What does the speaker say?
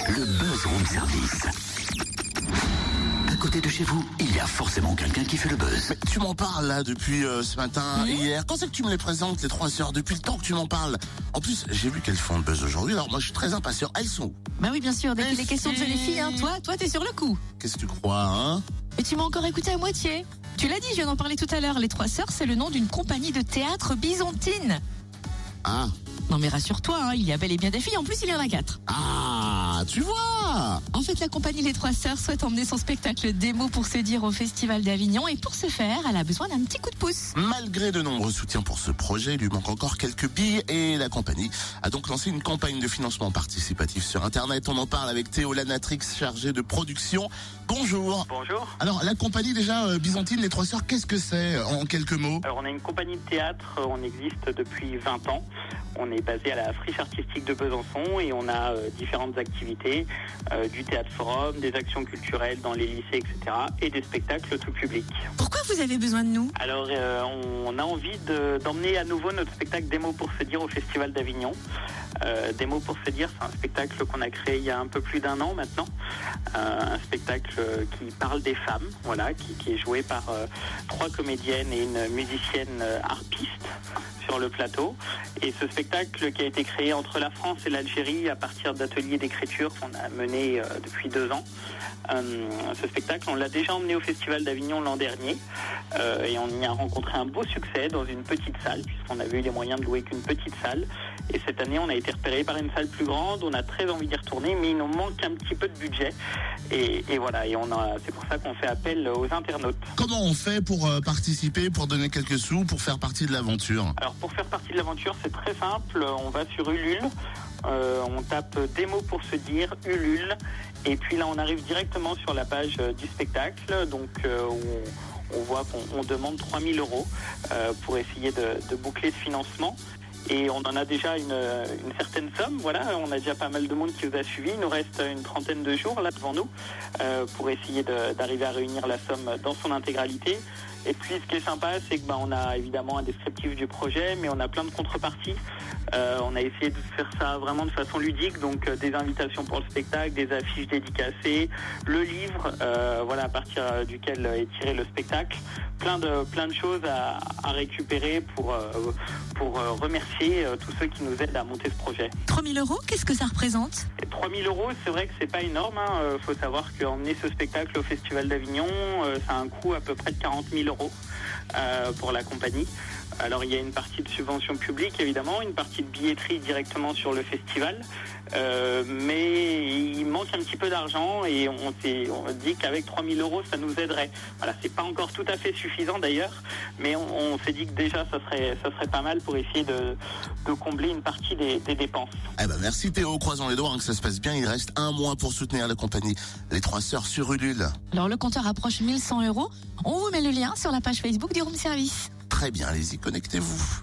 Le Buzz Room Service. À côté de chez vous, il y a forcément quelqu'un qui fait le buzz. Mais tu m'en parles là depuis ce matin, hier. Quand c'est que tu me les présentes, les 3 sœurs? Depuis le temps que tu m'en parles. En plus, j'ai vu qu'elles font le buzz aujourd'hui, alors moi je suis très impatient. Elles sont où? Bah oui, bien sûr, dès Mais qu'il est question de si. jolies filles, hein, toi, t'es sur le coup. Qu'est-ce que tu crois, hein? Et tu m'as encore écouté à moitié. Tu l'as dit, je viens d'en parler tout à l'heure. Les Trois Sœurs, c'est le nom d'une compagnie de théâtre byzantine. Ah, Non mais rassure-toi, hein, il y a bel et bien des filles. En plus, il y en a 4. tu vois. En fait, la compagnie Les Trois Sœurs souhaite emmener son spectacle démo pour se dire au Festival d'Avignon. Et pour ce faire, elle a besoin d'un petit coup de pouce. Malgré de nombreux soutiens pour ce projet, il lui manque encore quelques billes et la compagnie a donc lancé une campagne de financement participatif sur Internet. On en parle avec Théo Lanatrix, chargé de production. Bonjour. Bonjour. Alors, la compagnie déjà byzantine, Les Trois Sœurs, qu'est-ce que c'est en quelques mots? Alors on est une compagnie de théâtre, on existe depuis 20 ans. On est basé à la Friche artistique de Besançon et on a différentes activités, du théâtre forum, des actions culturelles dans les lycées, etc. et des spectacles tout public. Pourquoi vous avez besoin de nous? Alors on a envie d'emmener à nouveau notre spectacle Des mots pour se dire au Festival d'Avignon. Des mots pour se dire, c'est un spectacle qu'on a créé il y a un peu plus d'1 an maintenant. Un spectacle qui parle des femmes, voilà, qui est joué par 3 comédiennes et une musicienne harpiste sur le plateau. Et ce spectacle qui a été créé entre la France et l'Algérie à partir d'ateliers d'écriture qu'on a menés depuis 2 ans. Ce spectacle, on l'a déjà emmené au Festival d'Avignon l'an dernier et on y a rencontré un beau succès dans une petite salle puisqu'on avait eu les moyens de louer qu'une petite salle. Et cette année, on a été repéré par une salle plus grande. On a très envie d'y retourner, mais il nous manque un petit peu de budget. Et voilà, et c'est pour ça qu'on fait appel aux internautes. Comment on fait pour participer, pour donner quelques sous, pour faire partie de l'aventure? Alors pour faire partie de l'aventure, c'est très simple. On va sur Ulule, on tape Des mots pour se dire, Ulule, et puis là on arrive directement sur la page du spectacle, donc on voit qu'on demande 3 000 € pour essayer de boucler ce financement. Et on en a déjà une certaine somme, voilà, on a déjà pas mal de monde qui vous a suivi. Il nous reste une trentaine de jours là devant nous pour essayer d'arriver à réunir la somme dans son intégralité. Et puis ce qui est sympa, c'est que on a évidemment un descriptif du projet, mais on a plein de contreparties. On a essayé de faire ça vraiment de façon ludique, donc des invitations pour le spectacle, des affiches dédicacées, le livre, voilà, à partir duquel est tiré le spectacle. Plein de choses à récupérer pour remercier tous ceux qui nous aident à monter ce projet. 3 000 €, qu'est-ce que ça représente? Et 3 000 €, c'est vrai que c'est pas énorme. Faut savoir qu'emmener ce spectacle au Festival d'Avignon, ça a un coût à peu près de 40 000 € pour la compagnie. Alors il y a une partie de subvention publique évidemment, une partie de billetterie directement sur le festival, mais il manque un petit peu d'argent et on dit qu'avec 3 000 € ça nous aiderait. Voilà, c'est pas encore tout à fait suffisant d'ailleurs, mais on s'est dit que déjà ça serait pas mal pour essayer de combler une partie des dépenses. Eh ben merci Théo, croisons les doigts que ça se passe bien. Il reste 1 mois pour soutenir la compagnie Les Trois Sœurs sur Ulule. Alors le compteur approche 1 100 €. On vous met le lien sur la page Facebook du Room Service. Très bien, allez-y, connectez-vous.